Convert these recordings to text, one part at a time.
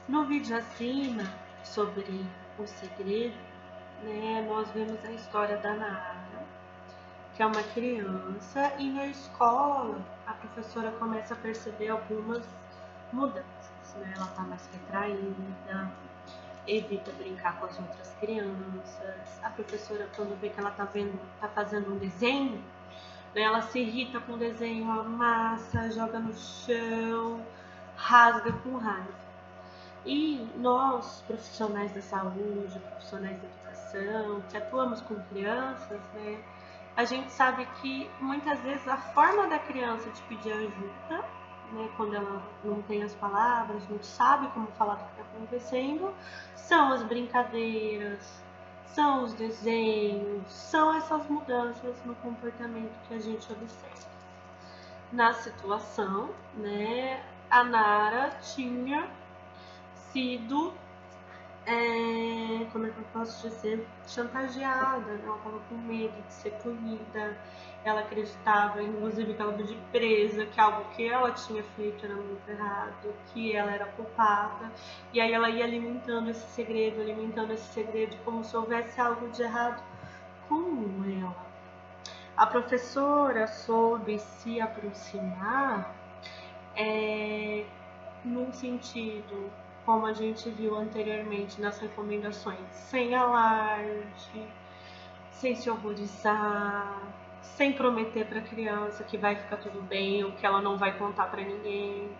No vídeo acima, sobre o segredo, né, nós vemos a história da Nara, que é uma criança, e na escola a professora começa a perceber algumas mudanças, né? Ela tá mais retraída, evita brincar com as outras crianças. A professora, quando vê que ela tá fazendo um desenho, né, ela se irrita com o desenho, amassa, joga no chão, rasga com raiva. E nós, profissionais da saúde, profissionais da educação, que atuamos com crianças, né, a gente sabe que muitas vezes a forma da criança de pedir ajuda, né, quando ela não tem as palavras, não sabe como falar do que está acontecendo, são as brincadeiras, são os desenhos, são essas mudanças no comportamento que a gente observa. Na situação, né, a Nara tinha sido, como é que eu posso dizer, chantageada, né? Ela estava com medo de ser punida, ela acreditava, inclusive, que ela podia ir presa, que algo que ela tinha feito era muito errado, que ela era culpada, e aí ela ia alimentando esse segredo, como se houvesse algo de errado com ela. A professora soube se aproximar num sentido, como a gente viu anteriormente nas recomendações, sem alarde, sem se horrorizar, sem prometer para a criança que vai ficar tudo bem ou que ela não vai contar para ninguém.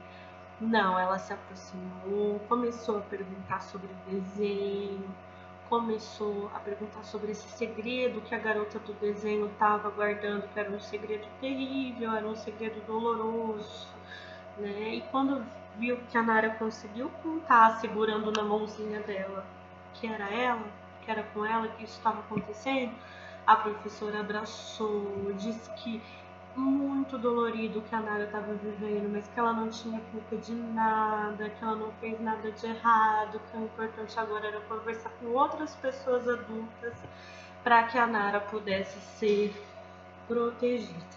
Não, ela se aproximou, começou a perguntar sobre o desenho, começou a perguntar sobre esse segredo que a garota do desenho estava guardando, que era um segredo terrível, era um segredo doloroso, né? E quando viu que a Nara conseguiu contar, segurando na mãozinha dela, que era ela, que era com ela que isso estava acontecendo, a professora abraçou, disse que muito dolorido que a Nara estava vivendo, mas que ela não tinha culpa de nada, que ela não fez nada de errado, que o importante agora era conversar com outras pessoas adultas para que a Nara pudesse ser protegida.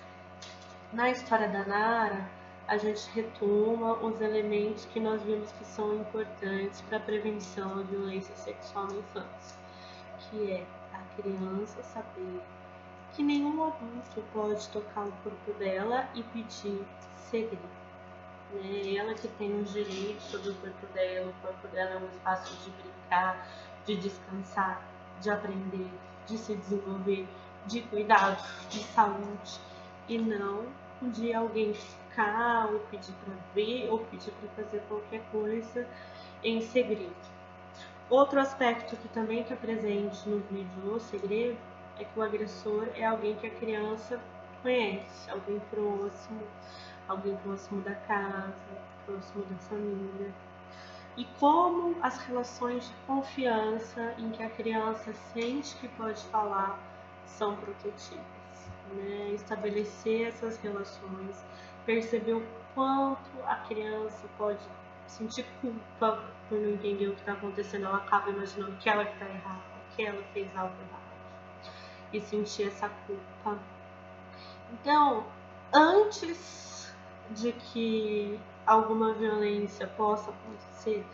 Na história da Nara, a gente retoma os elementos que nós vimos que são importantes para a prevenção da violência sexual na infância, que é a criança saber que nenhum adulto pode tocar o corpo dela e pedir segredo. Né? Ela que tem os direitos sobre o corpo dela é um espaço de brincar, de descansar, de aprender, de se desenvolver, de cuidado, de saúde, e não de alguém ficar ou pedir para ver ou pedir para fazer qualquer coisa em segredo. Outro aspecto que também está presente no vídeo O Segredo é que o agressor é alguém que a criança conhece, alguém próximo da casa, próximo da família. E como as relações de confiança em que a criança sente que pode falar são protetivas, né? Estabelecer essas relações, perceber o quanto a criança pode sentir culpa por não entender o que está acontecendo, ela acaba imaginando que ela está errada, que ela fez algo errado, e sentir essa culpa. Então, antes de que alguma violência possa acontecer,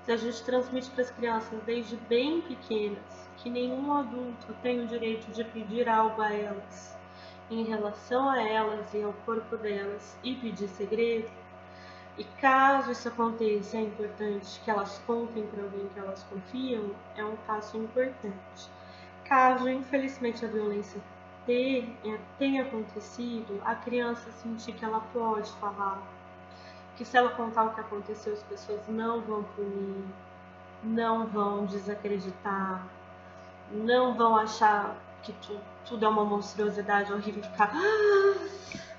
se a gente transmite para as crianças desde bem pequenas que nenhum adulto tem o direito de pedir algo a elas em relação a elas e ao corpo delas e pedir segredo, e caso isso aconteça, é importante que elas contem para alguém que elas confiam, é um passo importante. Caso, infelizmente, a violência tenha acontecido, a criança sentir que ela pode falar, que se ela contar o que aconteceu, as pessoas não vão punir, não vão desacreditar, não vão achar que tudo é uma monstruosidade horrível, ficar,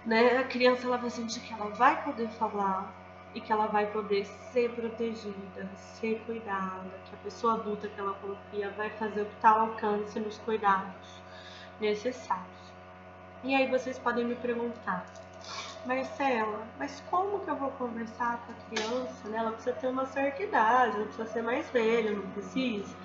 né? A criança, ela vai sentir que ela vai poder falar e que ela vai poder ser protegida, ser cuidada, que a pessoa adulta que ela confia vai fazer o que está ao alcance nos cuidados necessários. E aí vocês podem me perguntar: Marcela, mas como que eu vou conversar com a criança? Ela precisa ter uma certa idade, não precisa ser mais velha, não precisa?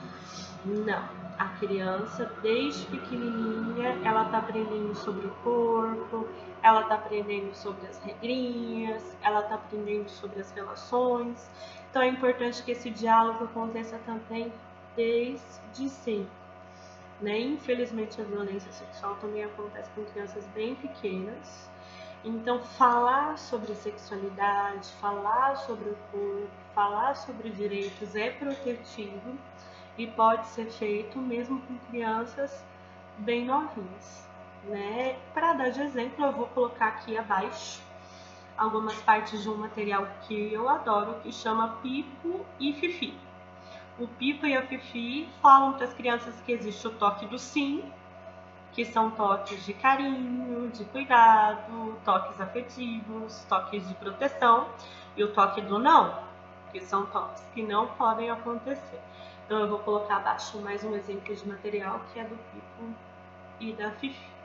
Não. A criança, desde pequenininha, ela está aprendendo sobre o corpo, ela está aprendendo sobre as regrinhas, ela está aprendendo sobre as relações. Então é importante que esse diálogo aconteça também desde cedo, né? Infelizmente a violência sexual também acontece com crianças bem pequenas. Então falar sobre sexualidade, falar sobre o corpo, falar sobre direitos é protetivo e pode ser feito mesmo com crianças bem novinhas, né? Para dar de exemplo, eu vou colocar aqui abaixo algumas partes de um material que eu adoro, que chama Pipo e Fifi. O Pipo e a Fifi falam para as crianças que existe o toque do sim, que são toques de carinho, de cuidado, toques afetivos, toques de proteção, e o toque do não, que são toques que não podem acontecer. Então eu vou colocar abaixo mais um exemplo de material que é do Pipo e da Fifi.